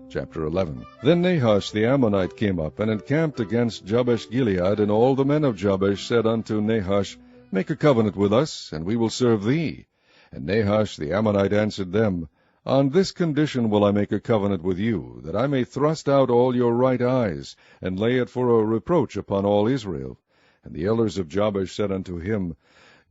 Chapter 11. Then Nahash the Ammonite came up, and encamped against Jabesh-Gilead, and all the men of Jabesh said unto Nahash, Make a covenant with us, and we will serve thee. And Nahash the Ammonite answered them, On this condition will I make a covenant with you, that I may thrust out all your right eyes, and lay it for a reproach upon all Israel. And the elders of Jabesh said unto him,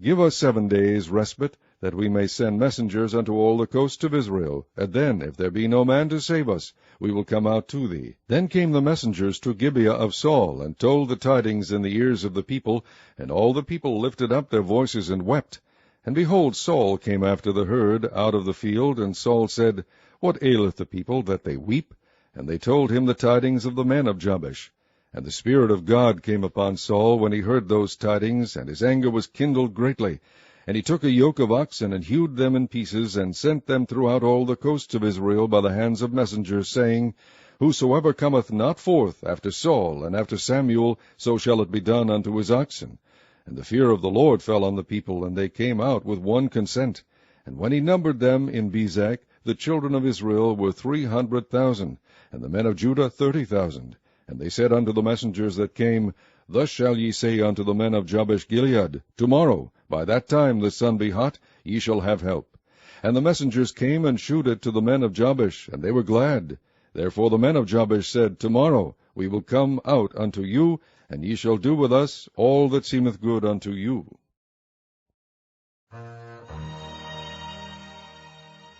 Give us 7 days' respite, that we may send messengers unto all the coasts of Israel, and then, if there be no man to save us, we will come out to thee. Then came the messengers to Gibeah of Saul, and told the tidings in the ears of the people, and all the people lifted up their voices and wept. And behold, Saul came after the herd out of the field, and Saul said, What aileth the people, that they weep? And they told him the tidings of the men of Jabesh. And the Spirit of God came upon Saul when he heard those tidings, and his anger was kindled greatly. And he took a yoke of oxen, and hewed them in pieces, and sent them throughout all the coasts of Israel by the hands of messengers, saying, Whosoever cometh not forth after Saul and after Samuel, so shall it be done unto his oxen. And the fear of the Lord fell on the people, and they came out with one consent. And when he numbered them in Bezek, the children of Israel were 300,000, and the men of Judah 30,000. And they said unto the messengers that came, Thus shall ye say unto the men of Jabesh-Gilead, Tomorrow, by that time the sun be hot, ye shall have help. And the messengers came and shewed it to the men of Jabesh, and they were glad. Therefore the men of Jabesh said, Tomorrow we will come out unto you, and ye shall do with us all that seemeth good unto you.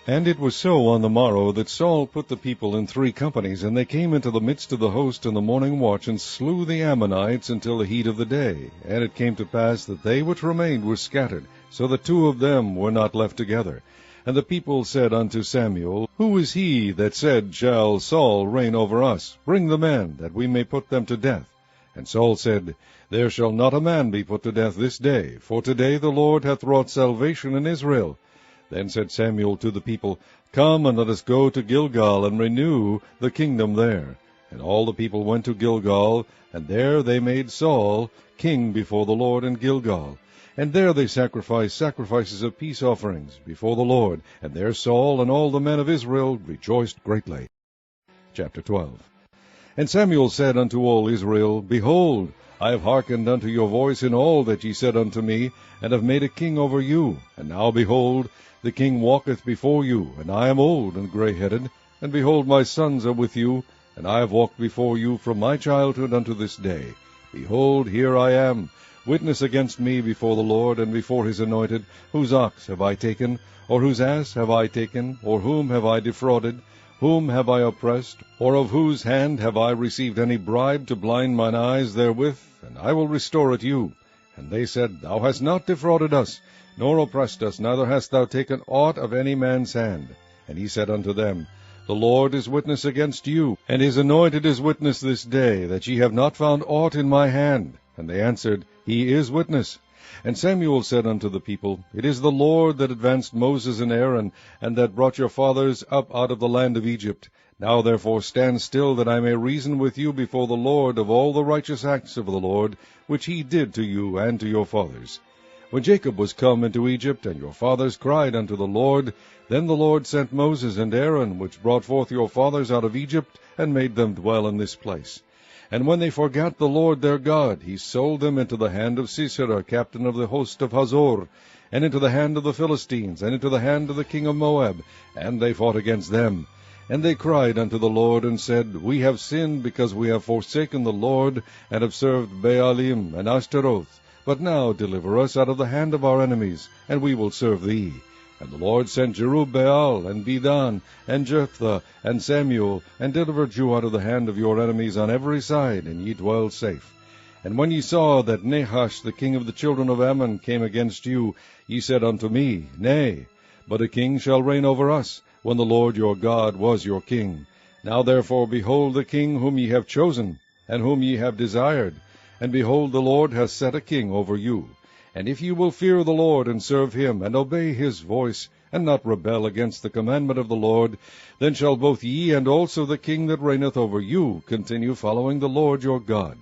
And it was so on the morrow that Saul put the people in 3 companies, and they came into the midst of the host in the morning watch, and slew the Ammonites until the heat of the day. And it came to pass that they which remained were scattered, so that 2 of them were not left together. And the people said unto Samuel, Who is he that said, Shall Saul reign over us? Bring the men, that we may put them to death. And Saul said, There shall not a man be put to death this day, for today the Lord hath wrought salvation in Israel. Then said Samuel to the people, Come, and let us go to Gilgal, and renew the kingdom there. And all the people went to Gilgal, and there they made Saul king before the Lord in Gilgal. And there they sacrificed sacrifices of peace offerings before the Lord, and there Saul and all the men of Israel rejoiced greatly. Chapter 12. And Samuel said unto all Israel, Behold, I have hearkened unto your voice in all that ye said unto me, and have made a king over you. And now, behold, the king walketh before you, and I am old and grey-headed. And behold, my sons are with you, and I have walked before you from my childhood unto this day. Behold, here I am. Witness against me before the Lord, and before his anointed, whose ox have I taken, or whose ass have I taken, or whom have I defrauded? Whom have I oppressed, or of whose hand have I received any bribe to blind mine eyes therewith? And I will restore it you. And they said, Thou hast not defrauded us, nor oppressed us, neither hast thou taken aught of any man's hand. And he said unto them, The Lord is witness against you, and his anointed is witness this day, that ye have not found aught in my hand. And they answered, He is witness. And Samuel said unto the people, It is the Lord that advanced Moses and Aaron, and that brought your fathers up out of the land of Egypt. Now therefore stand still, that I may reason with you before the Lord of all the righteous acts of the Lord, which he did to you and to your fathers. When Jacob was come into Egypt, and your fathers cried unto the Lord, then the Lord sent Moses and Aaron, which brought forth your fathers out of Egypt, and made them dwell in this place. And when they forgat the Lord their God, he sold them into the hand of Sisera, captain of the host of Hazor, and into the hand of the Philistines, and into the hand of the king of Moab, and they fought against them. And they cried unto the Lord, and said, We have sinned, because we have forsaken the Lord, and have served Baalim and Ashtaroth. But now deliver us out of the hand of our enemies, and we will serve thee. And the Lord sent Jerubbaal, and Bedan, and Jephthah, and Samuel, and delivered you out of the hand of your enemies on every side, and ye dwell safe. And when ye saw that Nahash the king of the children of Ammon came against you, ye said unto me, Nay, but a king shall reign over us, when the Lord your God was your king. Now therefore behold the king whom ye have chosen, and whom ye have desired. And behold, the Lord hath set a king over you. And if you will fear the Lord, and serve him, and obey his voice, and not rebel against the commandment of the Lord, then shall both ye and also the king that reigneth over you continue following the Lord your God.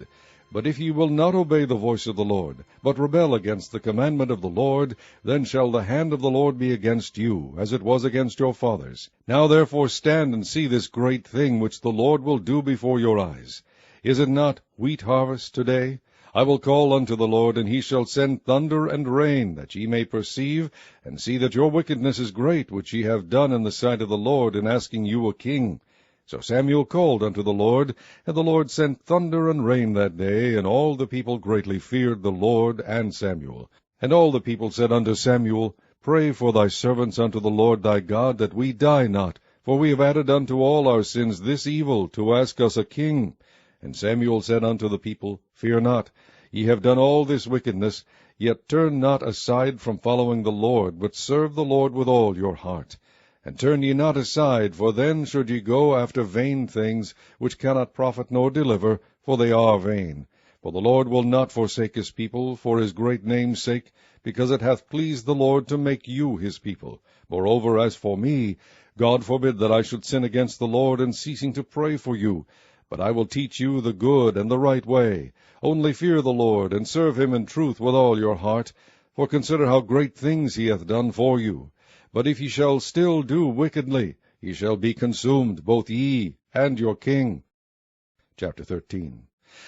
But if ye will not obey the voice of the Lord, but rebel against the commandment of the Lord, then shall the hand of the Lord be against you, as it was against your fathers. Now therefore stand and see this great thing which the Lord will do before your eyes. Is it not wheat harvest today? I will call unto the Lord, and he shall send thunder and rain, that ye may perceive, and see that your wickedness is great, which ye have done in the sight of the Lord, in asking you a king. So Samuel called unto the Lord, and the Lord sent thunder and rain that day, and all the people greatly feared the Lord and Samuel. And all the people said unto Samuel, Pray for thy servants unto the Lord thy God, that we die not, for we have added unto all our sins this evil, to ask us a king. And Samuel said unto the people, Fear not, ye have done all this wickedness, yet turn not aside from following the Lord, but serve the Lord with all your heart. And turn ye not aside, for then should ye go after vain things, which cannot profit nor deliver, for they are vain. For the Lord will not forsake his people, for his great name's sake, because it hath pleased the Lord to make you his people. Moreover, as for me, God forbid that I should sin against the Lord in ceasing to pray for you. But I will teach you the good and the right way. Only fear the Lord, and serve him in truth with all your heart. For consider how great things he hath done for you. But if ye shall still do wickedly, ye shall be consumed, both ye and your king. Chapter 13.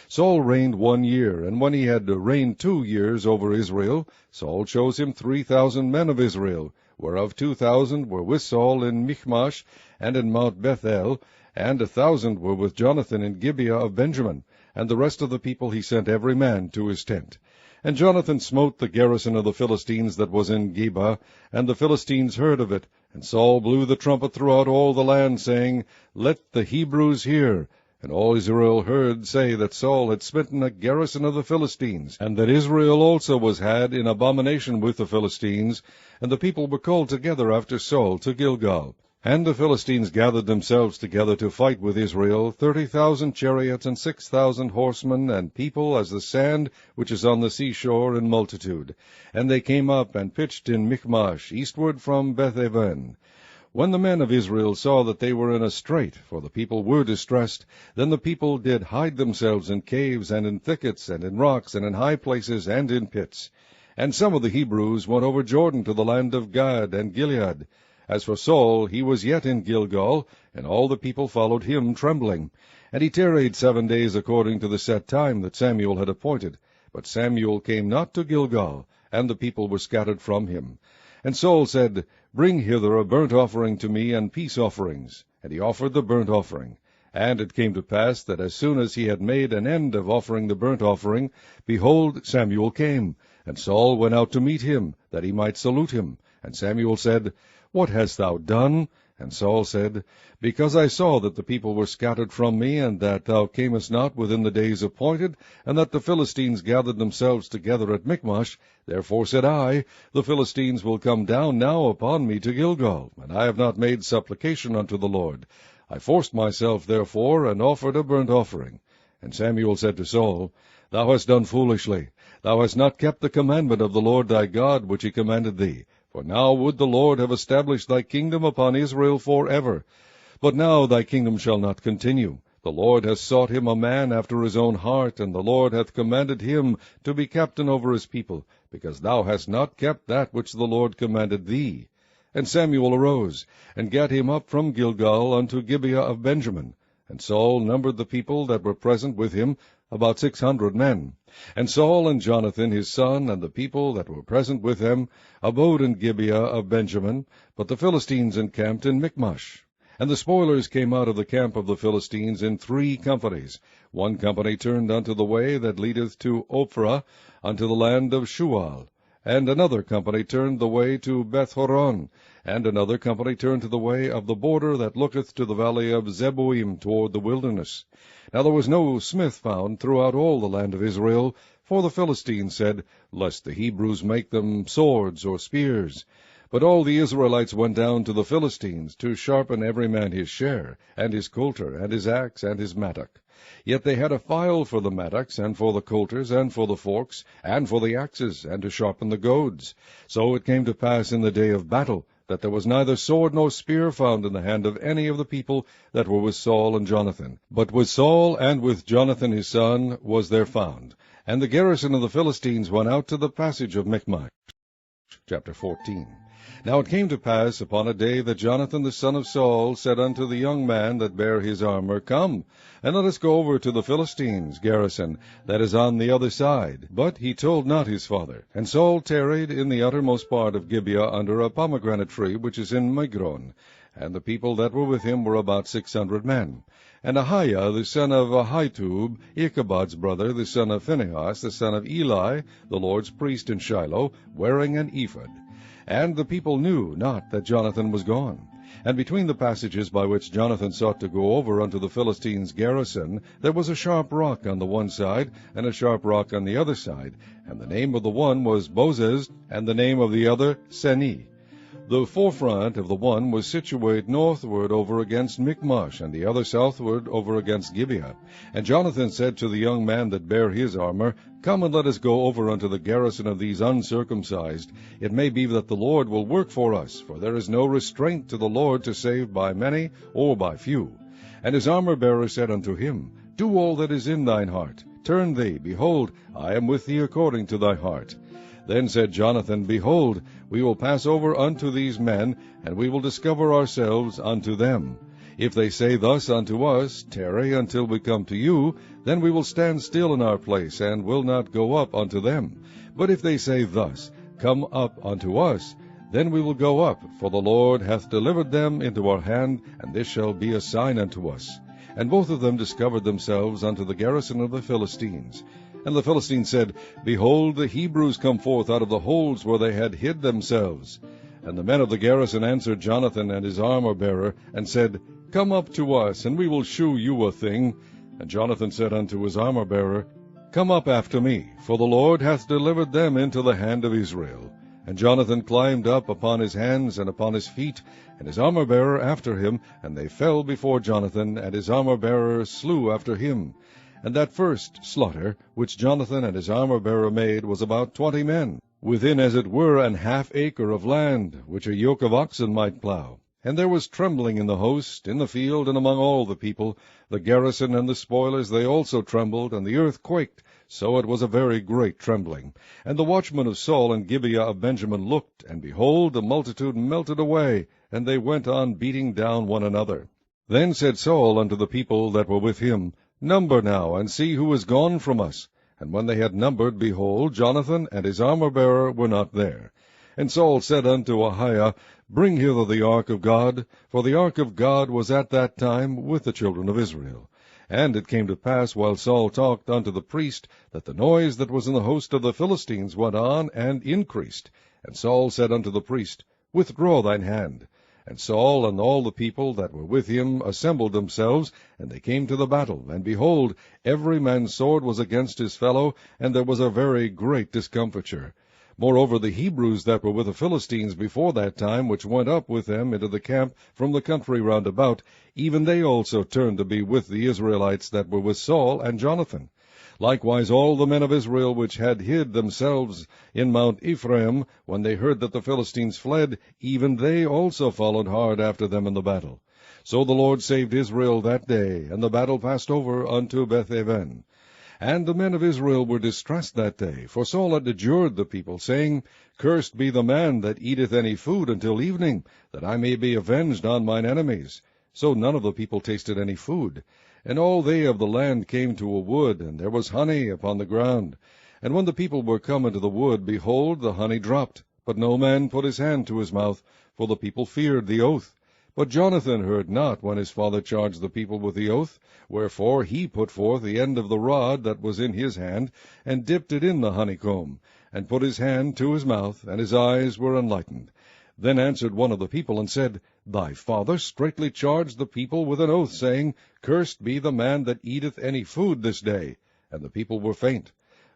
Saul reigned 1 year, and when he had reigned 2 years over Israel, Saul chose him 3,000 men of Israel, whereof 2,000 were with Saul in Michmash and in Mount Bethel, and 1,000 were with Jonathan in Gibeah of Benjamin, and the rest of the people he sent every man to his tent. And Jonathan smote the garrison of the Philistines that was in Geba, and the Philistines heard of it. And Saul blew the trumpet throughout all the land, saying, Let the Hebrews hear. And all Israel heard say that Saul had smitten a garrison of the Philistines, and that Israel also was had in abomination with the Philistines. And the people were called together after Saul to Gilgal. And the Philistines gathered themselves together to fight with Israel, 30,000 chariots and 6,000 horsemen, and people as the sand which is on the seashore in multitude. And they came up and pitched in Michmash, eastward from Beth-aven. When the men of Israel saw that they were in a strait, for the people were distressed, then the people did hide themselves in caves, and in thickets, and in rocks, and in high places, and in pits. And some of the Hebrews went over Jordan to the land of Gad and Gilead. As for Saul, he was yet in Gilgal, and all the people followed him trembling. And he tarried 7 days according to the set time that Samuel had appointed. But Samuel came not to Gilgal, and the people were scattered from him. And Saul said, Bring hither a burnt offering to me, and peace offerings. And he offered the burnt offering. And it came to pass that as soon as he had made an end of offering the burnt offering, behold, Samuel came. And Saul went out to meet him, that he might salute him. And Samuel said, What hast thou done? And Saul said, Because I saw that the people were scattered from me, and that thou camest not within the days appointed, and that the Philistines gathered themselves together at Michmash, therefore said I, The Philistines will come down now upon me to Gilgal, and I have not made supplication unto the Lord. I forced myself therefore, and offered a burnt offering. And Samuel said to Saul, Thou hast done foolishly. Thou hast not kept the commandment of the Lord thy God, which he commanded thee. For now would the Lord have established thy kingdom upon Israel forever. But now thy kingdom shall not continue. The Lord hath sought him a man after his own heart, and the Lord hath commanded him to be captain over his people, because thou hast not kept that which the Lord commanded thee. And Samuel arose, and gat him up from Gilgal unto Gibeah of Benjamin. And Saul numbered the people that were present with him, about 600 men. And Saul and Jonathan his son, and the people that were present with them, abode in Gibeah of Benjamin, but the Philistines encamped in Michmash. And the spoilers came out of the camp of the Philistines in 3 companies. 1 company turned unto the way that leadeth to Ophrah, unto the land of Shual. And another company turned the way to Bethhoron, and another company turned to the way of the border that looketh to the valley of Zeboim toward the wilderness. Now there was no smith found throughout all the land of Israel, for the Philistines said, Lest the Hebrews make them swords or spears. But all the Israelites went down to the Philistines, to sharpen every man his share, and his coulter, and his axe, and his mattock. Yet they had a file for the mattocks, and for the coulters, and for the forks, and for the axes, and to sharpen the goads. So it came to pass in the day of battle, that there was neither sword nor spear found in the hand of any of the people that were with Saul and Jonathan. But with Saul and with Jonathan his son was there found. And the garrison of the Philistines went out to the passage of Michmash. Chapter 14. Now it came to pass upon a day that Jonathan the son of Saul said unto the young man that bare his armor, Come, and let us go over to the Philistines' garrison that is on the other side. But he told not his father. And Saul tarried in the uttermost part of Gibeah under a pomegranate tree which is in Migron. And the people that were with him were about 600 men. And Ahiah the son of Ahitub, Ichabod's brother, the son of Phinehas, the son of Eli, the Lord's priest in Shiloh, wearing an ephod. And the people knew not that Jonathan was gone. And between the passages by which Jonathan sought to go over unto the Philistines' garrison, there was a sharp rock on the one side, and a sharp rock on the other side. And the name of the one was Bozez, and the name of the other Seni. The forefront of the one was situate northward over against Michmash, and the other southward over against Gibeah. And Jonathan said to the young man that bare his armor, Come and let us go over unto the garrison of these uncircumcised. It may be that the Lord will work for us, for there is no restraint to the Lord to save by many or by few. And his armor-bearer said unto him, Do all that is in thine heart. Turn thee, behold, I am with thee according to thy heart. Then said Jonathan, Behold, we will pass over unto these men, and we will discover ourselves unto them. If they say thus unto us, Tarry until we come to you, then we will stand still in our place, and will not go up unto them. But if they say thus, Come up unto us, then we will go up, for the Lord hath delivered them into our hand, and this shall be a sign unto us. And both of them discovered themselves unto the garrison of the Philistines. And the Philistines said, Behold, the Hebrews come forth out of the holes where they had hid themselves. And the men of the garrison answered Jonathan and his armor-bearer, and said, Come up to us, and we will shew you a thing. And Jonathan said unto his armor-bearer, Come up after me, for the Lord hath delivered them into the hand of Israel. And Jonathan climbed up upon his hands and upon his feet, and his armor-bearer after him, and they fell before Jonathan, and his armor-bearer slew after him. And that first slaughter, which Jonathan and his armor-bearer made, was about 20 men, within as it were an half acre of land, which a yoke of oxen might plow. And there was trembling in the host, in the field, and among all the people. The garrison and the spoilers, they also trembled, and the earth quaked, so it was a very great trembling. And the watchmen of Saul and Gibeah of Benjamin looked, and behold, the multitude melted away, and they went on beating down one another. Then said Saul unto the people that were with him, Number now, and see who is gone from us. And when they had numbered, behold, Jonathan and his armor-bearer were not there. And Saul said unto Ahiah, Bring hither the ark of God, for the ark of God was at that time with the children of Israel. And it came to pass, while Saul talked unto the priest, that the noise that was in the host of the Philistines went on and increased. And Saul said unto the priest, Withdraw thine hand. And Saul and all the people that were with him assembled themselves, and they came to the battle. And behold, every man's sword was against his fellow, and there was a very great discomfiture. Moreover, the Hebrews that were with the Philistines before that time, which went up with them into the camp from the country round about, even they also turned to be with the Israelites that were with Saul and Jonathan. Likewise all the men of Israel which had hid themselves in Mount Ephraim, when they heard that the Philistines fled, even they also followed hard after them in the battle. So the Lord saved Israel that day, and the battle passed over unto Beth-aven. And the men of Israel were distressed that day, for Saul had adjured the people, saying, Cursed be the man that eateth any food until evening, that I may be avenged on mine enemies. So none of the people tasted any food. And all they of the land came to a wood, and there was honey upon the ground. And when the people were come into the wood, behold, the honey dropped. But no man put his hand to his mouth, for the people feared the oath. But Jonathan heard not when his father charged the people with the oath. Wherefore he put forth the end of the rod that was in his hand, and dipped it in the honeycomb, and put his hand to his mouth, and his eyes were enlightened. Then answered one of the people, and said, Thy father straitly charged the people with an oath, saying, Cursed be the man that eateth any food this day. And the people were faint.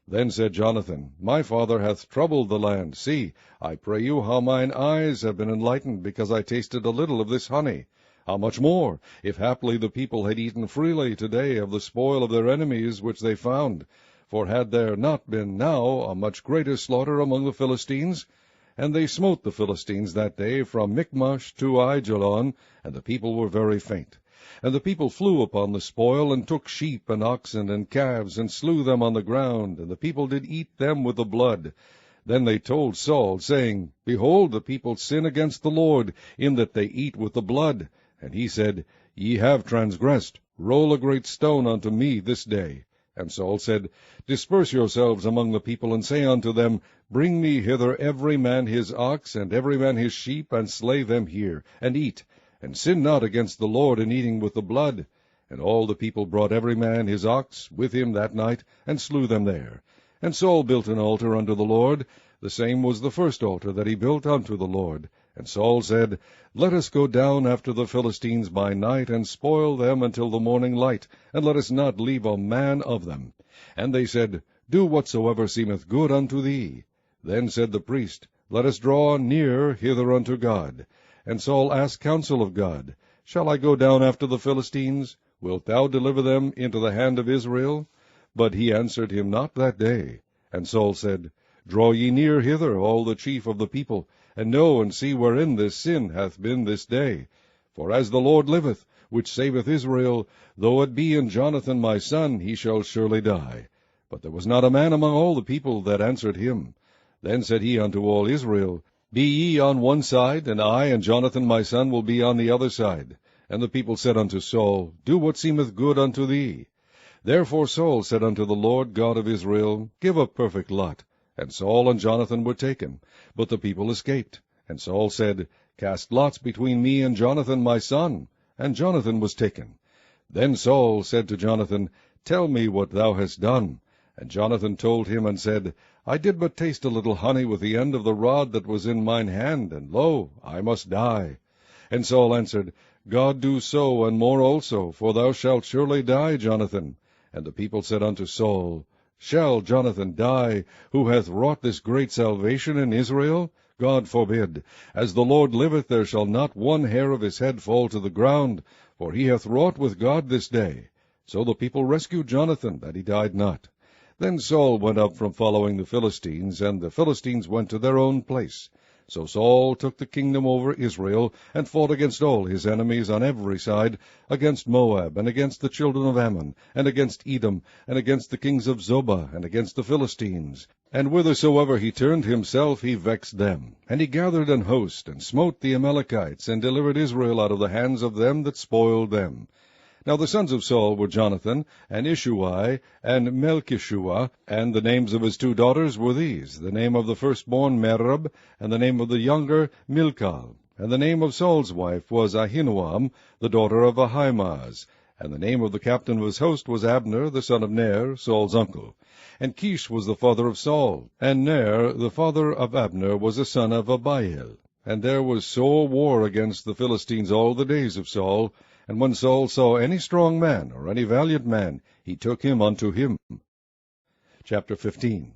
Then said Jonathan, My father hath troubled the land. See, I pray you, how mine eyes have been enlightened, because I tasted a little of this honey. How much more, if haply the people had eaten freely today of the spoil of their enemies which they found? For had there not been now a much greater slaughter among the Philistines? And they smote the Philistines that day from Michmash to Aijalon, and the people were very faint. And the people flew upon the spoil, and took sheep and oxen and calves, and slew them on the ground, and the people did eat them with the blood. Then they told Saul, saying, Behold, the people sin against the Lord, in that they eat with the blood. And he said, Ye have transgressed. Roll a great stone unto me this day. And Saul said, Disperse yourselves among the people, and say unto them, Bring me hither every man his ox, and every man his sheep, and slay them here, and eat, and sin not against the Lord in eating with the blood. And all the people brought every man his ox with him that night, and slew them there. And Saul built an altar unto the Lord. The same was the first altar that he built unto the Lord. And Saul said, Let us go down after the Philistines by night, and spoil them until the morning light, and let us not leave a man of them. And they said, Do whatsoever seemeth good unto thee. Then said the priest, Let us draw near hither unto God. And Saul asked counsel of God, Shall I go down after the Philistines? Wilt thou deliver them into the hand of Israel? But he answered him not that day. And Saul said, Draw ye near hither, all the chief of the people, and know and see wherein this sin hath been this day. For as the Lord liveth, which saveth Israel, though it be in Jonathan my son, he shall surely die. But there was not a man among all the people that answered him. Then said he unto all Israel, Be ye on one side, and I and Jonathan my son will be on the other side. And the people said unto Saul, Do what seemeth good unto thee. Therefore Saul said unto the Lord God of Israel, Give a perfect lot. And Saul and Jonathan were taken, but the people escaped. And Saul said, Cast lots between me and Jonathan my son. And Jonathan was taken. Then Saul said to Jonathan, Tell me what thou hast done. And Jonathan told him, and said, I did but taste a little honey with the end of the rod that was in mine hand, and lo, I must die. And Saul answered, God do so, and more also, for thou shalt surely die, Jonathan. And the people said unto Saul, Shall Jonathan die, who hath wrought this great salvation in Israel? God forbid. As the Lord liveth, there shall not one hair of his head fall to the ground, for he hath wrought with God this day. So the people rescued Jonathan, that he died not. Then Saul went up from following the Philistines, and the Philistines went to their own place. So Saul took the kingdom over Israel, and fought against all his enemies on every side, against Moab, and against the children of Ammon, and against Edom, and against the kings of Zobah, and against the Philistines. And whithersoever he turned himself, he vexed them. And he gathered an host, and smote the Amalekites, and delivered Israel out of the hands of them that spoiled them. Now the sons of Saul were Jonathan, and Ishuai, and Melchishua, and the names of his two daughters were these, the name of the firstborn Merab, and the name of the younger Milcah. And the name of Saul's wife was Ahinoam, the daughter of Ahimaaz. And the name of the captain of his host was Abner, the son of Ner, Saul's uncle. And Kish was the father of Saul, and Ner, the father of Abner, was a son of Abiel. And there was sore war against the Philistines all the days of Saul. And when Saul saw any strong man, or any valiant man, he took him unto him. Chapter 15.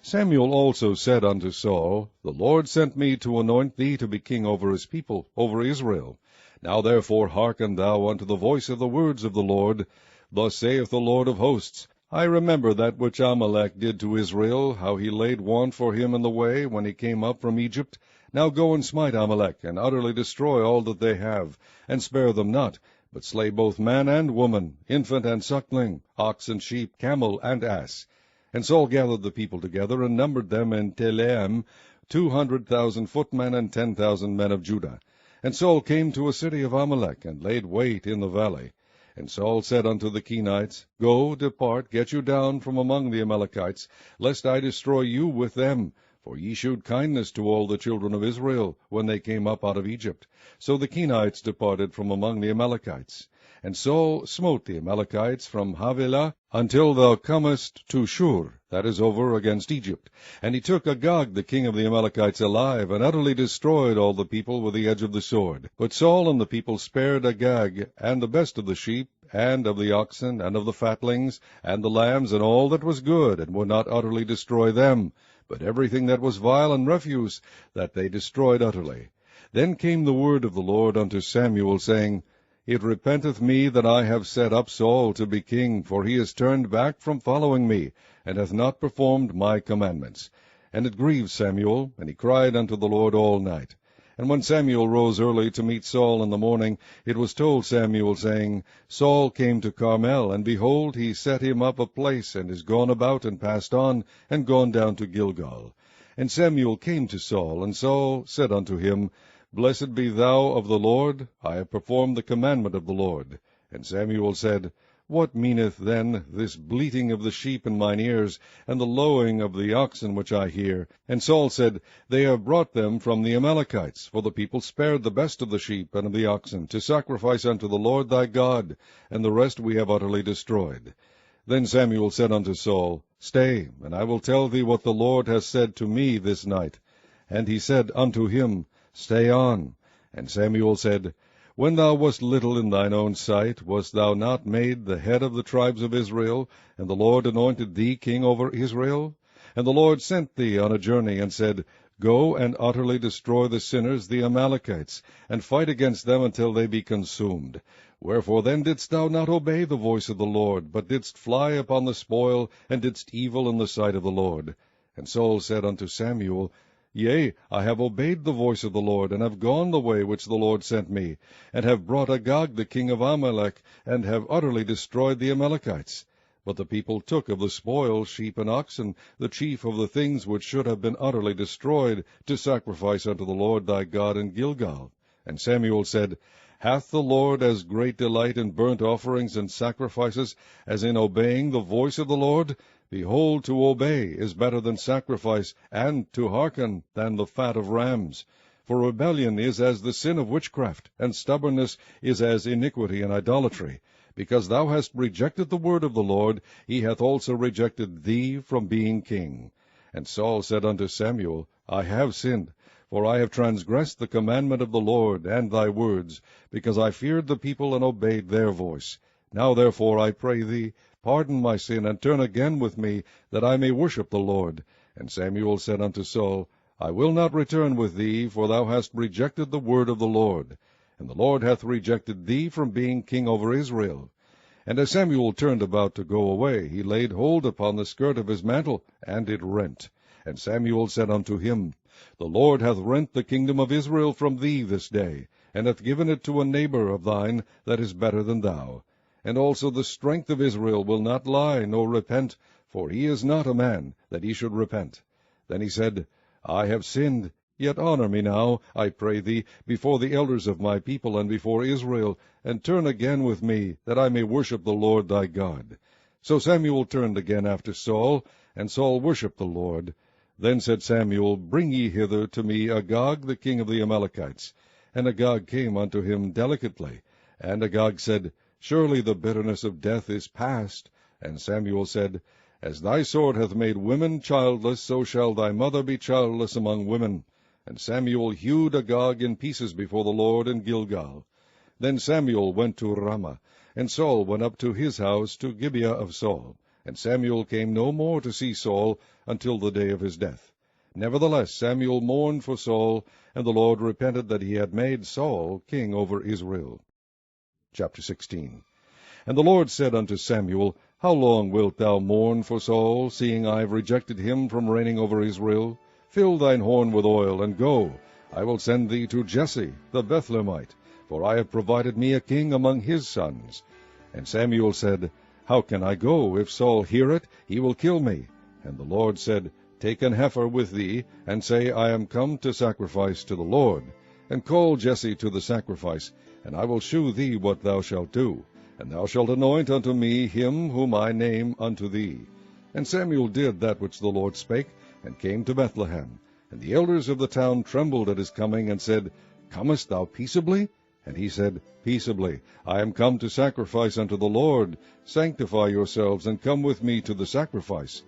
Samuel also said unto Saul, The Lord sent me to anoint thee to be king over his people, over Israel. Now therefore hearken thou unto the voice of the words of the Lord. Thus saith the Lord of hosts, I remember that which Amalek did to Israel, how he laid want for him in the way, when he came up from Egypt. Now go and smite Amalek, and utterly destroy all that they have, and spare them not, but slay both man and woman, infant and suckling, ox and sheep, camel and ass. And Saul gathered the people together, and numbered them in Telaim 200,000 footmen, and 10,000 men of Judah. And Saul came to a city of Amalek, and laid wait in the valley. And Saul said unto the Kenites, Go, depart, get you down from among the Amalekites, lest I destroy you with them. For ye shewed kindness to all the children of Israel, when they came up out of Egypt. So the Kenites departed from among the Amalekites. And Saul smote the Amalekites from Havilah until thou comest to Shur, that is over against Egypt. And he took Agag the king of the Amalekites alive, and utterly destroyed all the people with the edge of the sword. But Saul and the people spared Agag, and the best of the sheep, and of the oxen, and of the fatlings, and the lambs, and all that was good, and would not utterly destroy them, but everything that was vile and refuse, that they destroyed utterly. Then came the word of the Lord unto Samuel, saying, It repenteth me that I have set up Saul to be king, for he is turned back from following me, and hath not performed my commandments. And it grieved Samuel, and he cried unto the Lord all night. And when Samuel rose early to meet Saul in the morning, it was told Samuel, saying, Saul came to Carmel, and behold, he set him up a place, and is gone about, and passed on, and gone down to Gilgal. And Samuel came to Saul, and Saul said unto him, Blessed be thou of the Lord, I have performed the commandment of the Lord. And Samuel said, What meaneth then this bleating of the sheep in mine ears, and the lowing of the oxen which I hear? And Saul said, They have brought them from the Amalekites, for the people spared the best of the sheep and of the oxen, to sacrifice unto the Lord thy God, and the rest we have utterly destroyed. Then Samuel said unto Saul, Stay, and I will tell thee what the Lord hath said to me this night. And he said unto him, Stay on. And Samuel said, When thou wast little in thine own sight, wast thou not made the head of the tribes of Israel, and the Lord anointed thee king over Israel? And the Lord sent thee on a journey, and said, Go and utterly destroy the sinners, the Amalekites, and fight against them until they be consumed. Wherefore then didst thou not obey the voice of the Lord, but didst fly upon the spoil, and didst evil in the sight of the Lord? And Saul said unto Samuel, Yea, I have obeyed the voice of the Lord, and have gone the way which the Lord sent me, and have brought Agag the king of Amalek, and have utterly destroyed the Amalekites. But the people took of the spoil sheep and oxen, the chief of the things which should have been utterly destroyed, to sacrifice unto the Lord thy God in Gilgal. And Samuel said, Hath the Lord as great delight in burnt offerings and sacrifices as in obeying the voice of the Lord? Behold, to obey is better than sacrifice, and to hearken than the fat of rams. For rebellion is as the sin of witchcraft, and stubbornness is as iniquity and idolatry. Because thou hast rejected the word of the Lord, he hath also rejected thee from being king. And Saul said unto Samuel, I have sinned, for I have transgressed the commandment of the Lord and thy words, because I feared the people and obeyed their voice. Now therefore, I pray thee, pardon my sin, and turn again with me, that I may worship the Lord. And Samuel said unto Saul, I will not return with thee, for thou hast rejected the word of the Lord. And the Lord hath rejected thee from being king over Israel. And as Samuel turned about to go away, he laid hold upon the skirt of his mantle, and it rent. And Samuel said unto him, The Lord hath rent the kingdom of Israel from thee this day, and hath given it to a neighbor of thine that is better than thou. And also the strength of Israel will not lie, nor repent, for he is not a man, that he should repent. Then he said, I have sinned, yet honor me now, I pray thee, before the elders of my people, and before Israel, and turn again with me, that I may worship the Lord thy God. So Samuel turned again after Saul, and Saul worshipped the Lord. Then said Samuel, Bring ye hither to me Agag the king of the Amalekites. And Agag came unto him delicately. And Agag said, Surely the bitterness of death is past. And Samuel said, As thy sword hath made women childless, so shall thy mother be childless among women. And Samuel hewed Agag in pieces before the Lord in Gilgal. Then Samuel went to Ramah, and Saul went up to his house to Gibeah of Saul. And Samuel came no more to see Saul until the day of his death. Nevertheless Samuel mourned for Saul, and the Lord repented that he had made Saul king over Israel. Chapter 16. And the Lord said unto Samuel, How long wilt thou mourn for Saul, seeing I have rejected him from reigning over Israel? Fill thine horn with oil, and go. I will send thee to Jesse the Bethlehemite, for I have provided me a king among his sons. And Samuel said, How can I go? If Saul hear it, he will kill me. And the Lord said, Take an heifer with thee, and say, I am come to sacrifice to the Lord. And call Jesse to the sacrifice, and I will shew thee what thou shalt do. And thou shalt anoint unto me him whom I name unto thee. And Samuel did that which the Lord spake, and came to Bethlehem. And the elders of the town trembled at his coming, and said, Comest thou peaceably? And he said, Peaceably. I am come to sacrifice unto the Lord. Sanctify yourselves, and come with me to the sacrifice.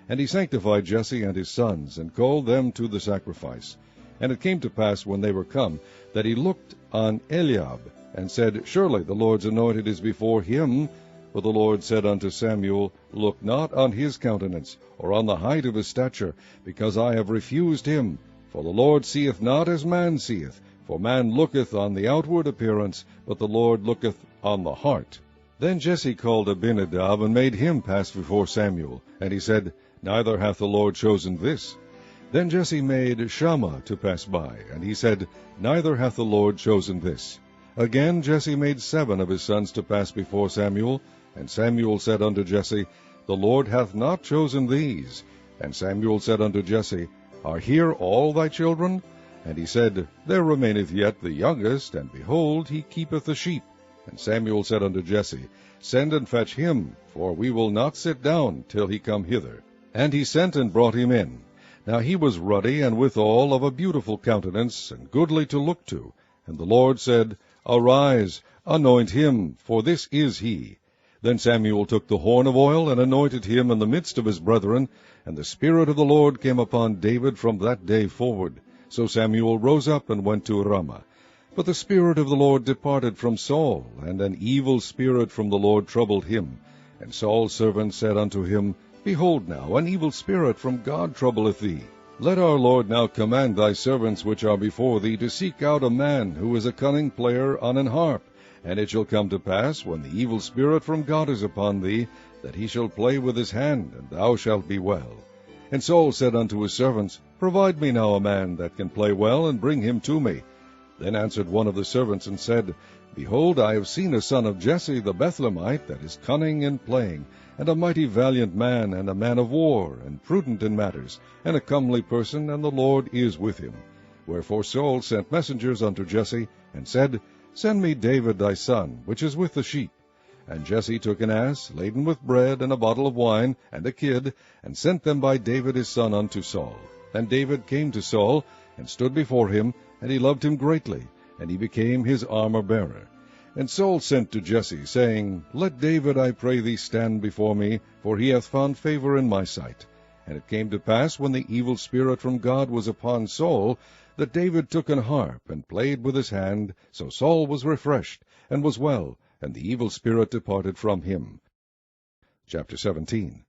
And he sanctified Jesse and his sons, and called them to the sacrifice. And it came to pass, when they were come, that he looked on Eliab, and said, Surely the Lord's anointed is before him. But the Lord said unto Samuel, Look not on his countenance, or on the height of his stature, because I have refused him. For the Lord seeth not as man seeth. For man looketh on the outward appearance, but the Lord looketh on the heart. Then Jesse called Abinadab, and made him pass before Samuel. And he said, Neither hath the Lord chosen this. Then Jesse made Shammah to pass by, and he said, Neither hath the Lord chosen this. Again Jesse made 7 of his sons to pass before Samuel, and Samuel said unto Jesse, The Lord hath not chosen these. And Samuel said unto Jesse, Are here all thy children? And he said, There remaineth yet the youngest, and behold, he keepeth the sheep. And Samuel said unto Jesse, Send and fetch him, for we will not sit down till he come hither. And he sent and brought him in. Now he was ruddy, and withal of a beautiful countenance, and goodly to look to. And the Lord said, Arise, anoint him, for this is he. Then Samuel took the horn of oil, and anointed him in the midst of his brethren, and the Spirit of the Lord came upon David from that day forward. So Samuel rose up and went to Ramah. But the Spirit of the Lord departed from Saul, and an evil spirit from the Lord troubled him. And Saul's servant said unto him, Behold now, an evil spirit from God troubleth thee. Let our Lord now command thy servants which are before thee to seek out a man who is a cunning player on an harp. And it shall come to pass, when the evil spirit from God is upon thee, that he shall play with his hand, and thou shalt be well. And Saul said unto his servants, Provide me now a man that can play well, and bring him to me. Then answered one of the servants, and said, Behold, I have seen a son of Jesse the Bethlehemite, that is cunning in playing, and a mighty valiant man, and a man of war, and prudent in matters, and a comely person, and the Lord is with him. Wherefore Saul sent messengers unto Jesse, and said, Send me David thy son, which is with the sheep. And Jesse took an ass, laden with bread, and a bottle of wine, and a kid, and sent them by David his son unto Saul. And David came to Saul, and stood before him, and he loved him greatly, and he became his armor-bearer. And Saul sent to Jesse, saying, Let David, I pray thee, stand before me, for he hath found favor in my sight. And it came to pass, when the evil spirit from God was upon Saul, that David took an harp, and played with his hand. So Saul was refreshed, and was well, and the evil spirit departed from him. Chapter 17.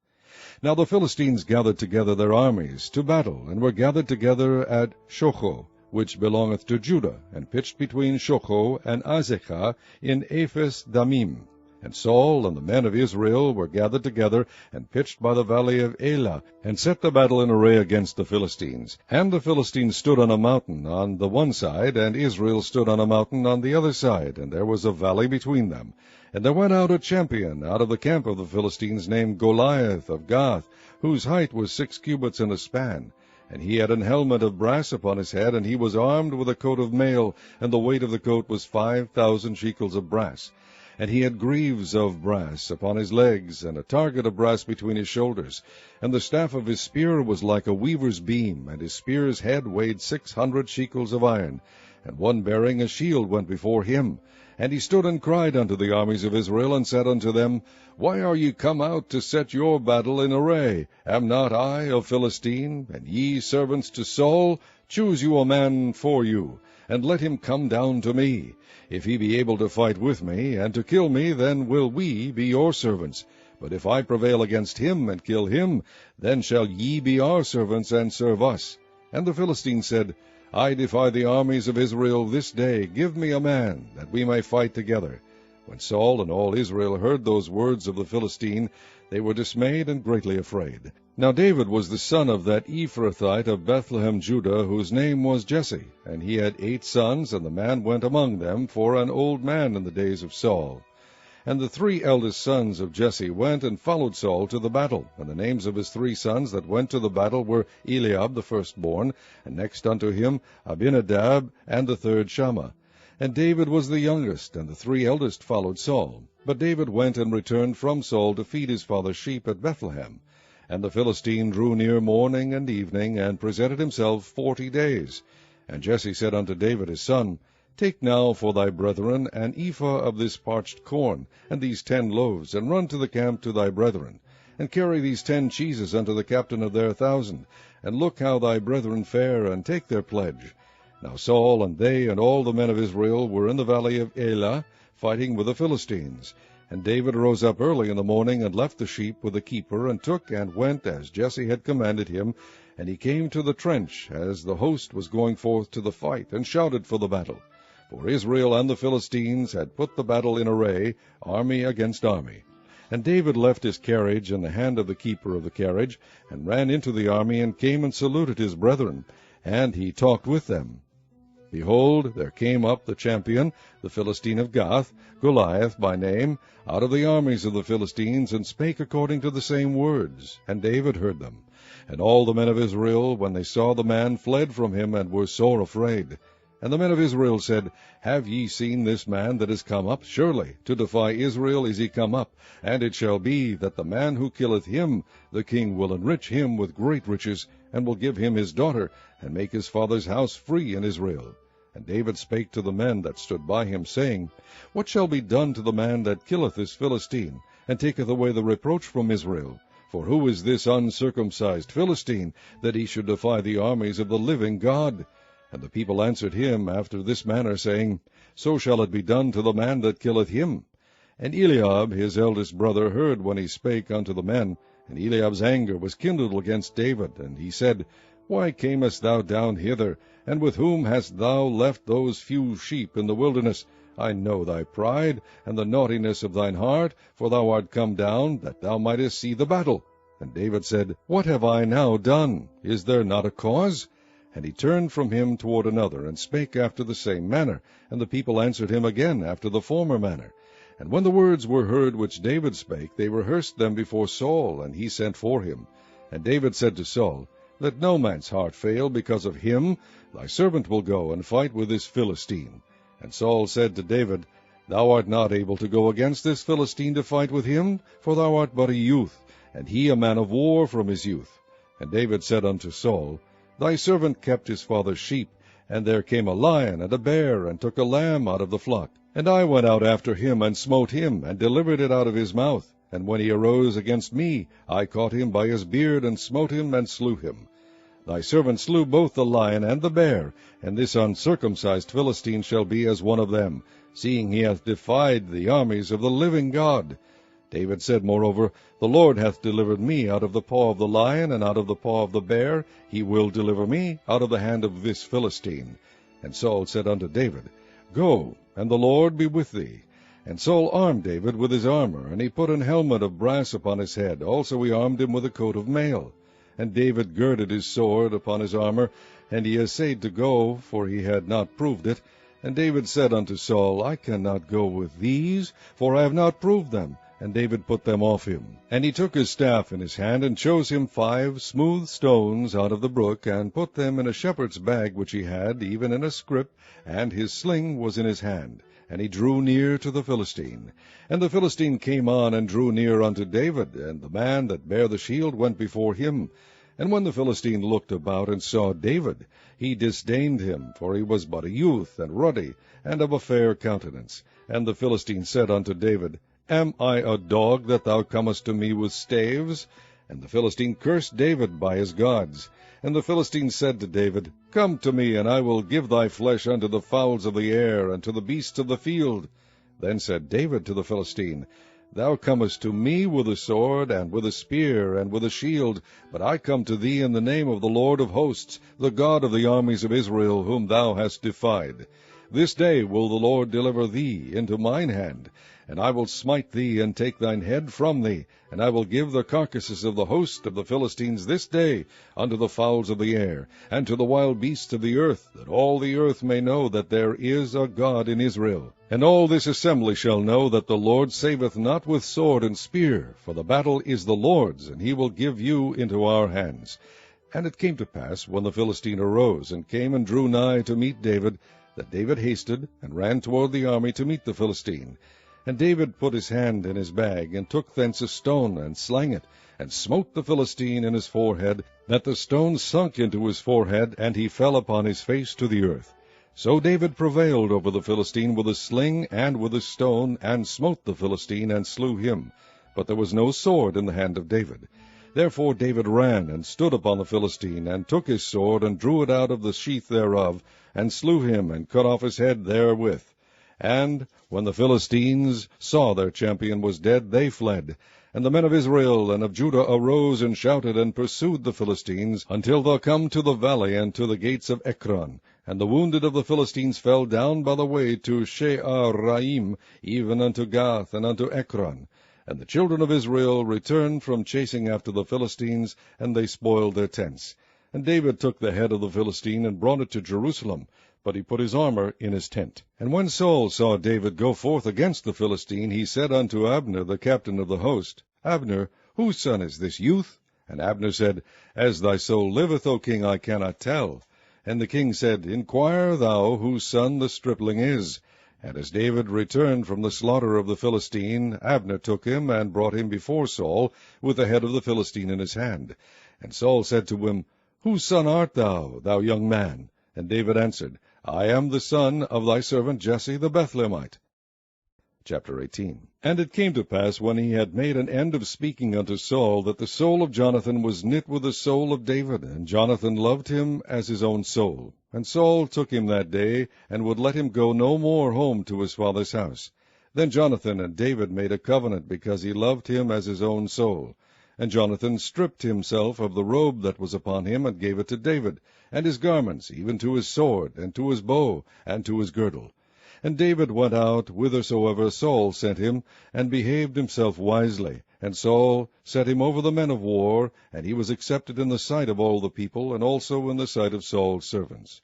Now the Philistines gathered together their armies to battle, and were gathered together at Shocho, which belongeth to Judah, and pitched between Shocho and Azekah in Ephes Damim. And Saul and the men of Israel were gathered together, and pitched by the valley of Elah, and set the battle in array against the Philistines. And the Philistines stood on a mountain on the one side, and Israel stood on a mountain on the other side, and there was a valley between them. And there went out a champion out of the camp of the Philistines, named Goliath of Gath, whose height was 6 cubits and a span. And he had an helmet of brass upon his head, and he was armed with a coat of mail, and the weight of the coat was 5,000 shekels of brass. And he had greaves of brass upon his legs, and a target of brass between his shoulders. And the staff of his spear was like a weaver's beam, and his spear's head weighed 600 shekels of iron. And one bearing a shield went before him. And he stood and cried unto the armies of Israel, and said unto them, Why are ye come out to set your battle in array? Am not I a Philistine, and ye servants to Saul? Choose you a man for you, and let him come down to me. If he be able to fight with me, and to kill me, then will we be your servants. But if I prevail against him, and kill him, then shall ye be our servants, and serve us. And the Philistines said, I defy the armies of Israel this day. Give me a man, that we may fight together. When Saul and all Israel heard those words of the Philistine, they were dismayed and greatly afraid. Now David was the son of that Ephrathite of Bethlehem, Judah, whose name was Jesse. And he had 8 sons, and the man went among them for an old man in the days of Saul. And the 3 eldest sons of Jesse went and followed Saul to the battle. And the names of his 3 sons that went to the battle were Eliab the firstborn, and next unto him Abinadab, and the 3rd Shammah. And David was the youngest, and the 3 eldest followed Saul. But David went and returned from Saul to feed his father's sheep at Bethlehem. And the Philistine drew near morning and evening, and presented himself 40 days. And Jesse said unto David his son, Take now for thy brethren an ephah of this parched corn, and these 10 loaves, and run to the camp to thy brethren. And carry these 10 cheeses unto the captain of their 1,000, and look how thy brethren fare, and take their pledge. Now Saul and they and all the men of Israel were in the valley of Elah, fighting with the Philistines. And David rose up early in the morning, and left the sheep with the keeper, and took and went as Jesse had commanded him. And he came to the trench, as the host was going forth to the fight, and shouted for the battle. For Israel and the Philistines had put the battle in array, army against army. And David left his carriage in the hand of the keeper of the carriage, and ran into the army, and came and saluted his brethren, and he talked with them. Behold, there came up the champion, the Philistine of Gath, Goliath by name, out of the armies of the Philistines, and spake according to the same words. And David heard them. And all the men of Israel, when they saw the man, fled from him, and were sore afraid. And the men of Israel said, Have ye seen this man that is come up? Surely to defy Israel is he come up. And it shall be that the man who killeth him, the king will enrich him with great riches, and will give him his daughter, and make his father's house free in Israel. And David spake to the men that stood by him, saying, What shall be done to the man that killeth this Philistine, and taketh away the reproach from Israel? For who is this uncircumcised Philistine, that he should defy the armies of the living God? And the people answered him after this manner, saying, So shall it be done to the man that killeth him. And Eliab his eldest brother heard when he spake unto the men, and Eliab's anger was kindled against David. And he said, Why camest thou down hither? And with whom hast thou left those few sheep in the wilderness? I know thy pride, and the naughtiness of thine heart, for thou art come down, that thou mightest see the battle. And David said, What have I now done? Is there not a cause? And he turned from him toward another, and spake after the same manner. And the people answered him again after the former manner. And when the words were heard which David spake, they rehearsed them before Saul, and he sent for him. And David said to Saul, Let no man's heart fail because of him. Thy servant will go and fight with this Philistine. And Saul said to David, Thou art not able to go against this Philistine to fight with him, for thou art but a youth, and he a man of war from his youth. And David said unto Saul, Thy servant kept his father's sheep, and there came a lion and a bear, and took a lamb out of the flock. And I went out after him, and smote him, and delivered it out of his mouth. And when he arose against me, I caught him by his beard, and smote him, and slew him. Thy servant slew both the lion and the bear, and this uncircumcised Philistine shall be as one of them, seeing he hath defied the armies of the living God. David said moreover, The Lord hath delivered me out of the paw of the lion, and out of the paw of the bear. He will deliver me out of the hand of this Philistine. And Saul said unto David, Go, and the Lord be with thee. And Saul armed David with his armor, and he put an helmet of brass upon his head. Also he armed him with a coat of mail. And David girded his sword upon his armor, and he essayed to go, for he had not proved it. And David said unto Saul, I cannot go with these, for I have not proved them. And David put them off him. And he took his staff in his hand, and chose him 5 smooth stones out of the brook, and put them in a shepherd's bag which he had, even in a scrip, and his sling was in his hand. And he drew near to the Philistine. And the Philistine came on, and drew near unto David, and the man that bare the shield went before him. And when the Philistine looked about, and saw David, he disdained him, for he was but a youth, and ruddy, and of a fair countenance. And the Philistine said unto David, Am I a dog, that thou comest to me with staves? And the Philistine cursed David by his gods. And the Philistine said to David, Come to me, and I will give thy flesh unto the fowls of the air, and to the beasts of the field. Then said David to the Philistine, Thou comest to me with a sword, and with a spear, and with a shield, but I come to thee in the name of the Lord of hosts, the God of the armies of Israel, whom thou hast defied. This day will the Lord deliver thee into mine hand, and I will smite thee, and take thine head from thee, and I will give the carcasses of the host of the Philistines this day unto the fowls of the air, and to the wild beasts of the earth, that all the earth may know that there is a God in Israel. And all this assembly shall know that the Lord saveth not with sword and spear, for the battle is the Lord's, and he will give you into our hands. And it came to pass, when the Philistine arose, and came and drew nigh to meet David, that David hasted, and ran toward the army to meet the Philistine. And David put his hand in his bag, and took thence a stone, and slang it, and smote the Philistine in his forehead, that the stone sunk into his forehead, and he fell upon his face to the earth. So David prevailed over the Philistine with a sling and with a stone, and smote the Philistine, and slew him. But there was no sword in the hand of David. Therefore David ran, and stood upon the Philistine, and took his sword, and drew it out of the sheath thereof, and slew him, and cut off his head therewith. And when the Philistines saw their champion was dead, they fled. And the men of Israel and of Judah arose and shouted, and pursued the Philistines, until they come to the valley and to the gates of Ekron. And the wounded of the Philistines fell down by the way to She'araim, even unto Gath and unto Ekron. And the children of Israel returned from chasing after the Philistines, and they spoiled their tents. And David took the head of the Philistine and brought it to Jerusalem, but he put his armor in his tent. And when Saul saw David go forth against the Philistine, he said unto Abner, the captain of the host, Abner, whose son is this youth? And Abner said, As thy soul liveth, O king, I cannot tell. And the king said, Inquire thou whose son the stripling is. And as David returned from the slaughter of the Philistine, Abner took him, and brought him before Saul, with the head of the Philistine in his hand. And Saul said to him, Whose son art thou, thou young man? And David answered, I am the son of thy servant Jesse the Bethlehemite. Chapter 18. And it came to pass, when he had made an end of speaking unto Saul, that the soul of Jonathan was knit with the soul of David, and Jonathan loved him as his own soul. And Saul took him that day, and would let him go no more home to his father's house. Then Jonathan and David made a covenant, because he loved him as his own soul. And Jonathan stripped himself of the robe that was upon him, and gave it to David, and his garments, even to his sword, and to his bow, and to his girdle. And David went out whithersoever Saul sent him, and behaved himself wisely. And Saul set him over the men of war, and he was accepted in the sight of all the people, and also in the sight of Saul's servants.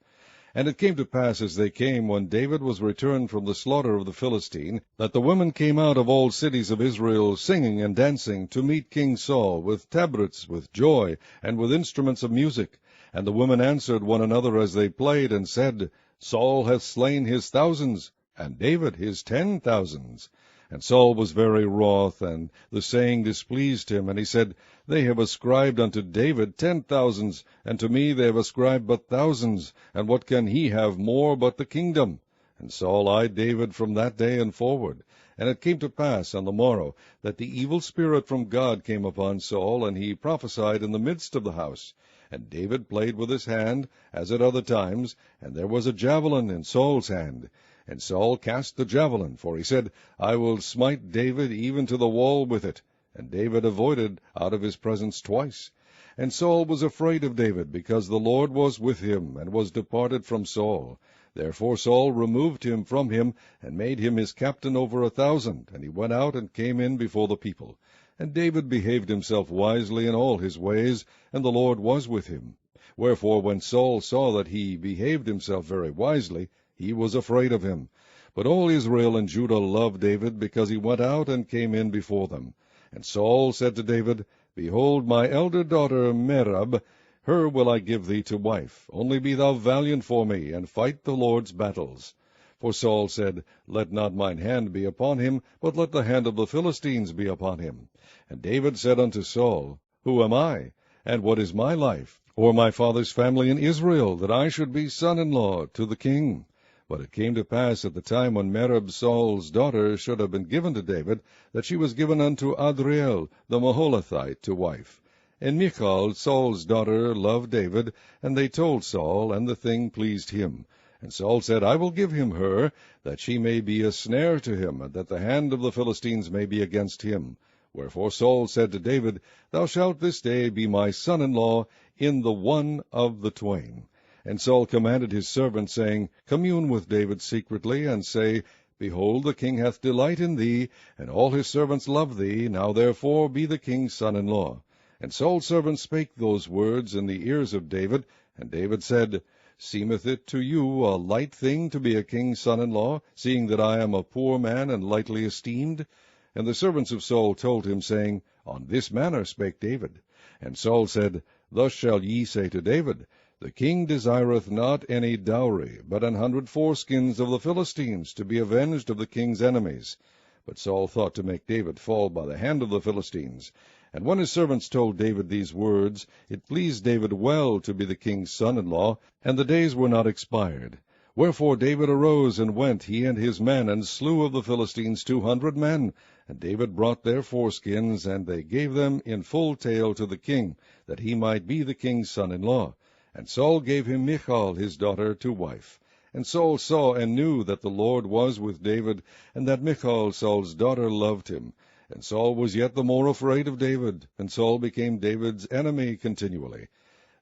And it came to pass, as they came, when David was returned from the slaughter of the Philistine, that the women came out of all cities of Israel, singing and dancing, to meet King Saul, with tabrets, with joy, and with instruments of music. And the women answered one another as they played, and said, Saul hath slain his thousands, and David his 10,000s. And Saul was very wroth, and the saying displeased him. And he said, They have ascribed unto David 10,000s, and to me they have ascribed but thousands. And what can he have more but the kingdom? And Saul eyed David from that day and forward. And it came to pass on the morrow, that the evil spirit from God came upon Saul, and he prophesied in the midst of the house. And David played with his hand, as at other times, and there was a javelin in Saul's hand. And Saul cast the javelin, for he said, I will smite David even to the wall with it. And David avoided out of his presence twice. And Saul was afraid of David, because the Lord was with him, and was departed from Saul. Therefore Saul removed him from him, and made him his captain over 1,000. And he went out and came in before the people. And David behaved himself wisely in all his ways, and the Lord was with him. Wherefore when Saul saw that he behaved himself very wisely, he was afraid of him. But all Israel and Judah loved David, because he went out and came in before them. And Saul said to David, Behold, my elder daughter Merab, her will I give thee to wife. Only be thou valiant for me, and fight the Lord's battles. For Saul said, Let not mine hand be upon him, but let the hand of the Philistines be upon him. And David said unto Saul, Who am I, and what is my life, or my father's family in Israel, that I should be son-in-law to the king? But it came to pass at the time when Merab Saul's daughter should have been given to David, that she was given unto Adriel the Maholathite to wife. And Michal, Saul's daughter, loved David, and they told Saul, and the thing pleased him. And Saul said, I will give him her, that she may be a snare to him, and that the hand of the Philistines may be against him. Wherefore Saul said to David, Thou shalt this day be my son-in-law in the one of the twain. And Saul commanded his servants, saying, Commune with David secretly, and say, Behold, the king hath delight in thee, and all his servants love thee. Now therefore be the king's son-in-law. And Saul's servants spake those words in the ears of David. And David said, Seemeth it to you a light thing to be a king's son-in-law, seeing that I am a poor man and lightly esteemed? And the servants of Saul told him, saying, On this manner spake David. And Saul said, Thus shall ye say to David, The king desireth not any dowry, but 100 foreskins of the Philistines, to be avenged of the king's enemies. But Saul thought to make David fall by the hand of the Philistines. And when his servants told David these words, it pleased David well to be the king's son-in-law, and the days were not expired. Wherefore David arose and went, he and his men, and slew of the Philistines 200 men. And David brought their foreskins, and they gave them in full tale to the king, that he might be the king's son-in-law. And Saul gave him Michal his daughter to wife. And Saul saw and knew that the Lord was with David, and that Michal Saul's daughter loved him. And Saul was yet the more afraid of David, and Saul became David's enemy continually.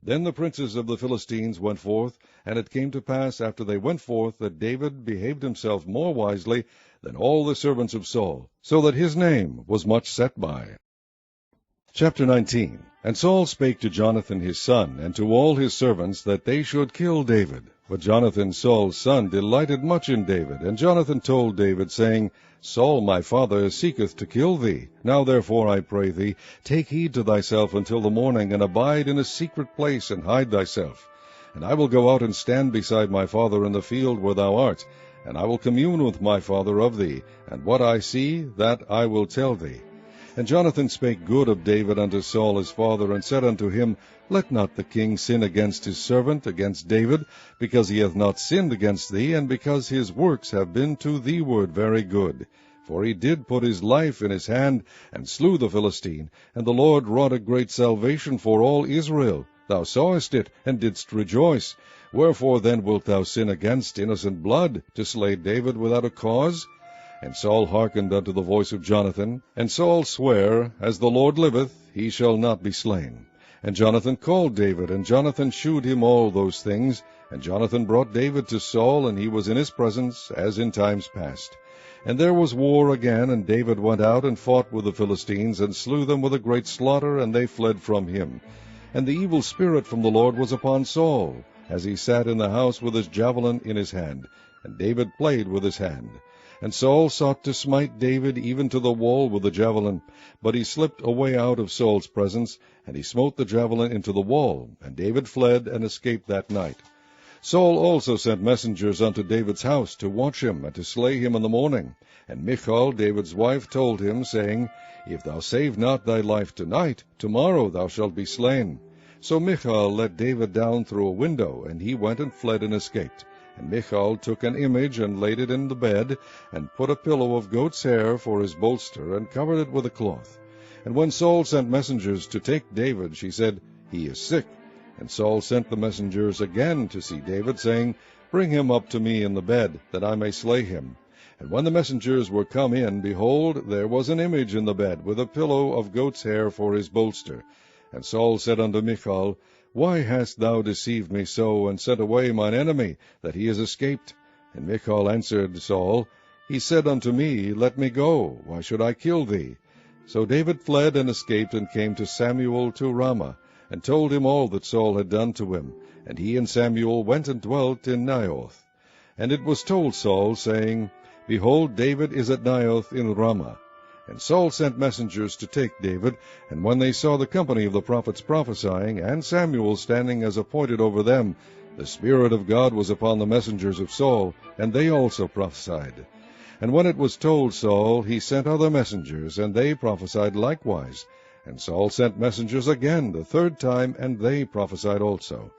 Then the princes of the Philistines went forth, and it came to pass after they went forth that David behaved himself more wisely, than all the servants of Saul, so that his name was much set by. Chapter 19. And Saul spake to Jonathan his son, and to all his servants, that they should kill David. But Jonathan Saul's son delighted much in David. And Jonathan told David, saying, Saul my father seeketh to kill thee. Now therefore, I pray thee, take heed to thyself until the morning, and abide in a secret place, and hide thyself. And I will go out and stand beside my father in the field where thou art, and I will commune with my father of thee, and what I see, that I will tell thee. And Jonathan spake good of David unto Saul his father, and said unto him, Let not the king sin against his servant, against David, because he hath not sinned against thee, and because his works have been to thee ward very good. For he did put his life in his hand, and slew the Philistine, and the Lord wrought a great salvation for all Israel. Thou sawest it, and didst rejoice. Wherefore then wilt thou sin against innocent blood, to slay David without a cause? And Saul hearkened unto the voice of Jonathan. And Saul sware, As the Lord liveth, he shall not be slain. And Jonathan called David, and Jonathan shewed him all those things. And Jonathan brought David to Saul, and he was in his presence, as in times past. And there was war again, and David went out and fought with the Philistines, and slew them with a great slaughter, and they fled from him. And the evil spirit from the Lord was upon Saul, as he sat in the house with his javelin in his hand. And David played with his hand. And Saul sought to smite David even to the wall with the javelin. But he slipped away out of Saul's presence, and he smote the javelin into the wall. And David fled and escaped that night. Saul also sent messengers unto David's house to watch him, and to slay him in the morning. And Michal, David's wife, told him, saying, If thou save not thy life tonight, tomorrow thou shalt be slain. So Michal let David down through a window, and he went and fled and escaped. And Michal took an image, and laid it in the bed, and put a pillow of goat's hair for his bolster, and covered it with a cloth. And when Saul sent messengers to take David, she said, He is sick. And Saul sent the messengers again to see David, saying, Bring him up to me in the bed, that I may slay him. And when the messengers were come in, behold, there was an image in the bed, with a pillow of goat's hair for his bolster. And Saul said unto Michal, Why hast thou deceived me so, and sent away mine enemy, that he is escaped? And Michal answered Saul, He said unto me, Let me go, why should I kill thee? So David fled and escaped, and came to Samuel to Ramah, and told him all that Saul had done to him. And he and Samuel went and dwelt in Naioth. And it was told Saul, saying, Behold, David is at Naioth in Ramah. And Saul sent messengers to take David, and when they saw the company of the prophets prophesying, and Samuel standing as appointed over them, the Spirit of God was upon the messengers of Saul, and they also prophesied. And when it was told Saul, he sent other messengers, and they prophesied likewise. And Saul sent messengers again the third time, and they prophesied also.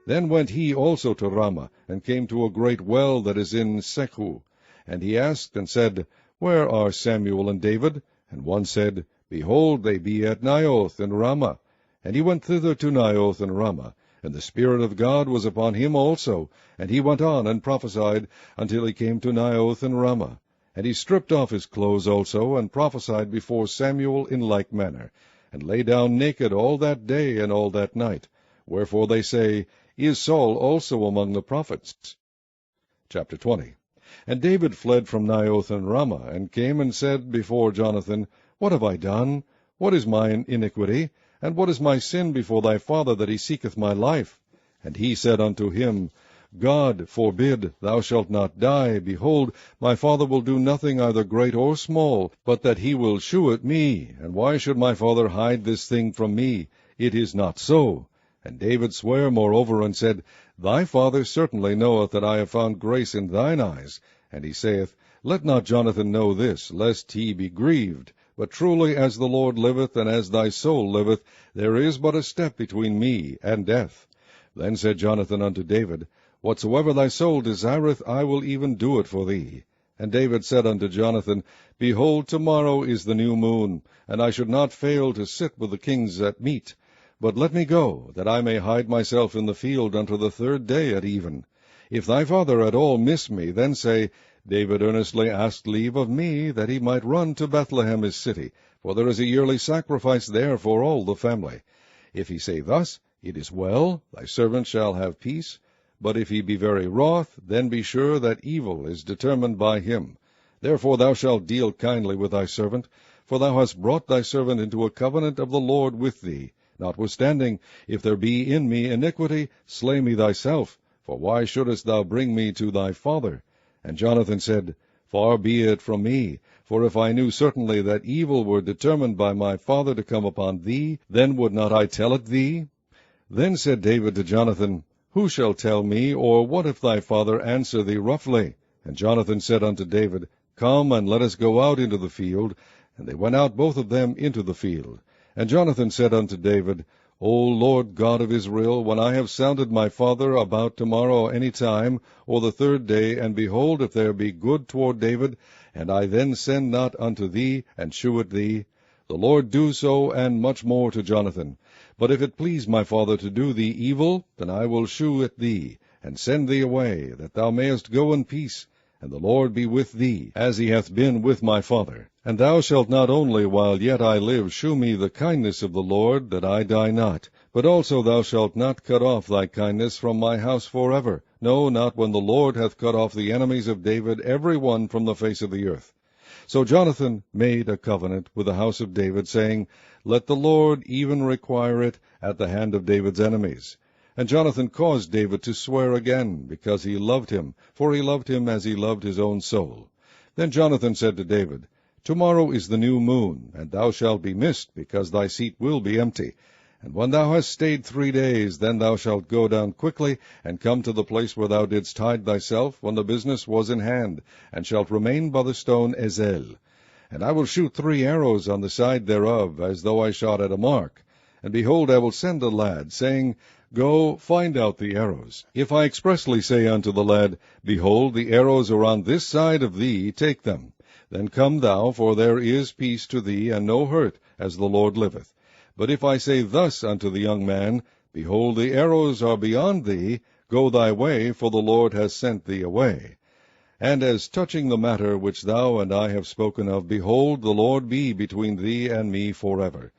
Then went he also to Ramah, and came to a great well that is in Sechu. And he asked and said, Where are Samuel and David? And one said, Behold, they be at Naioth in Ramah. And he went thither to Naioth in Ramah, and the Spirit of God was upon him also. And he went on and prophesied until he came to Naioth in Ramah. And he stripped off his clothes also, and prophesied before Samuel in like manner, and lay down naked all that day and all that night. Wherefore they say, Is Saul also among the prophets? Chapter 20. And David fled from Naioth and Ramah, and came and said before Jonathan, What have I done? What is mine iniquity? And what is my sin before thy father, that he seeketh my life? And he said unto him, God forbid, thou shalt not die. Behold, my father will do nothing either great or small, but that he will shew it me. And why should my father hide this thing from me? It is not so. And David sware moreover, and said, Thy father certainly knoweth that I have found grace in thine eyes. And he saith, Let not Jonathan know this, lest he be grieved. But truly as the Lord liveth, and as thy soul liveth, there is but a step between me and death. Then said Jonathan unto David, Whatsoever thy soul desireth, I will even do it for thee. And David said unto Jonathan, Behold, tomorrow is the new moon, and I should not fail to sit with the kings at meat. But let me go, that I may hide myself in the field unto the third day at even. If thy father at all miss me, then say, David earnestly asked leave of me, that he might run to Bethlehem his city, for there is a yearly sacrifice there for all the family. If he say thus, It is well, thy servant shall have peace. But if he be very wroth, then be sure that evil is determined by him. Therefore thou shalt deal kindly with thy servant, for thou hast brought thy servant into a covenant of the Lord with thee. Notwithstanding, if there be in me iniquity, slay me thyself, for why shouldest thou bring me to thy father? And Jonathan said, Far be it from me, for if I knew certainly that evil were determined by my father to come upon thee, then would not I tell it thee? Then said David to Jonathan, Who shall tell me, or what if thy father answer thee roughly? And Jonathan said unto David, Come, and let us go out into the field. And they went out both of them into the field. And Jonathan said unto David, O Lord God of Israel, when I have sounded my father about tomorrow any time, or the third day, and behold, if there be good toward David, and I then send not unto thee, and shew it thee, the Lord do so, and much more to Jonathan. But if it please my father to do thee evil, then I will shew it thee, and send thee away, that thou mayest go in peace, and the Lord be with thee, as he hath been with my father. And thou shalt not only while yet I live shew me the kindness of the Lord, that I die not, but also thou shalt not cut off thy kindness from my house forever, no, not when the Lord hath cut off the enemies of David every one from the face of the earth. So Jonathan made a covenant with the house of David, saying, Let the Lord even require it at the hand of David's enemies. And Jonathan caused David to swear again, because he loved him, for he loved him as he loved his own soul. Then Jonathan said to David, Tomorrow is the new moon, and thou shalt be missed, because thy seat will be empty. And when thou hast stayed 3 days, then thou shalt go down quickly, and come to the place where thou didst hide thyself, when the business was in hand, and shalt remain by the stone Ezel. And I will shoot 3 arrows on the side thereof, as though I shot at a mark. And behold, I will send a lad, saying, Go, find out the arrows. If I expressly say unto the lad, Behold, the arrows are on this side of thee, take them. Then come thou, for there is peace to thee, and no hurt, as the Lord liveth. But if I say thus unto the young man, Behold, the arrows are beyond thee, go thy way, for the Lord has sent thee away. And as touching the matter which thou and I have spoken of, behold, the Lord be between thee and me forever.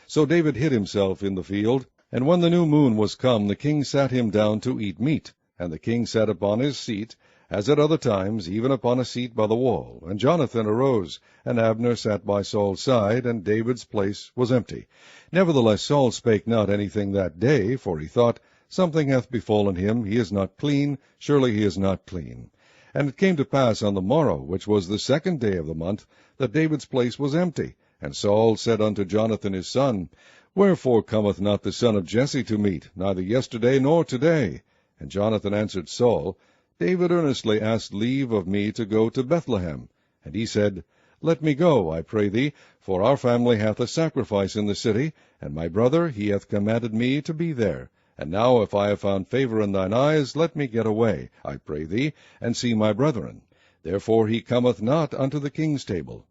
So David hid himself in the field. And when the new moon was come, the king sat him down to eat meat. And the king sat upon his seat, as at other times, even upon a seat by the wall. And Jonathan arose, and Abner sat by Saul's side, and David's place was empty. Nevertheless Saul spake not anything that day, for he thought, Something hath befallen him, he is not clean, surely he is not clean. And it came to pass on the morrow, which was the 2nd day of the month, that David's place was empty. And Saul said unto Jonathan his son, Wherefore cometh not the son of Jesse to meat, neither yesterday nor today? And Jonathan answered Saul, David earnestly asked leave of me to go to Bethlehem. And he said, Let me go, I pray thee, for our family hath a sacrifice in the city, and my brother, he hath commanded me to be there. And now if I have found favor in thine eyes, let me get away, I pray thee, and see my brethren. Therefore he cometh not unto the king's table.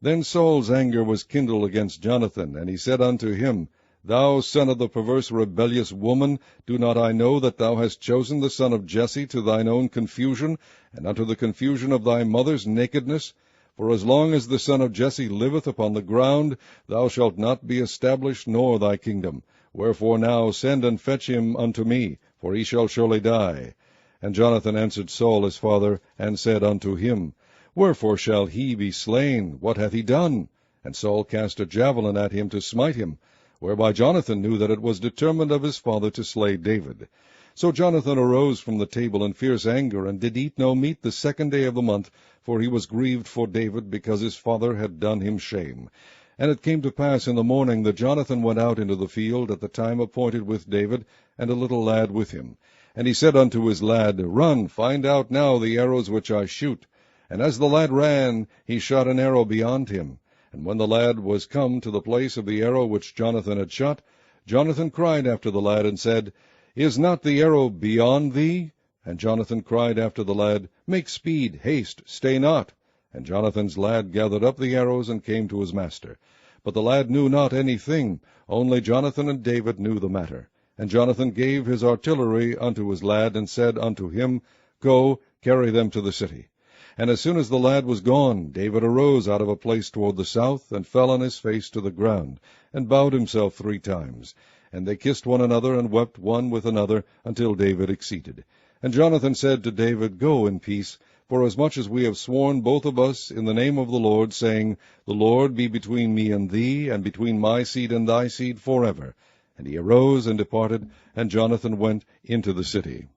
Then Saul's anger was kindled against Jonathan, and he said unto him, Thou son of the perverse rebellious woman, do not I know that thou hast chosen the son of Jesse to thine own confusion, and unto the confusion of thy mother's nakedness? For as long as the son of Jesse liveth upon the ground, thou shalt not be established, nor thy kingdom. Wherefore now send and fetch him unto me, for he shall surely die. And Jonathan answered Saul his father, and said unto him, Wherefore shall he be slain? What hath he done? And Saul cast a javelin at him to smite him, whereby Jonathan knew that it was determined of his father to slay David. So Jonathan arose from the table in fierce anger, and did eat no meat the 2nd day of the month, for he was grieved for David, because his father had done him shame. And it came to pass in the morning that Jonathan went out into the field at the time appointed with David, and a little lad with him. And he said unto his lad, Run, find out now the arrows which I shoot. And as the lad ran, he shot an arrow beyond him. And when the lad was come to the place of the arrow which Jonathan had shot, Jonathan cried after the lad, and said, Is not the arrow beyond thee? And Jonathan cried after the lad, Make speed, haste, stay not. And Jonathan's lad gathered up the arrows, and came to his master. But the lad knew not anything, only Jonathan and David knew the matter. And Jonathan gave his artillery unto his lad, and said unto him, Go, carry them to the city. And as soon as the lad was gone, David arose out of a place toward the south, and fell on his face to the ground, and bowed himself 3 times. And they kissed one another, and wept one with another, until David exceeded. And Jonathan said to David, Go in peace, forasmuch as we have sworn both of us in the name of the Lord, saying, The Lord be between me and thee, and between my seed and thy seed forever. And he arose and departed, and Jonathan went into the city.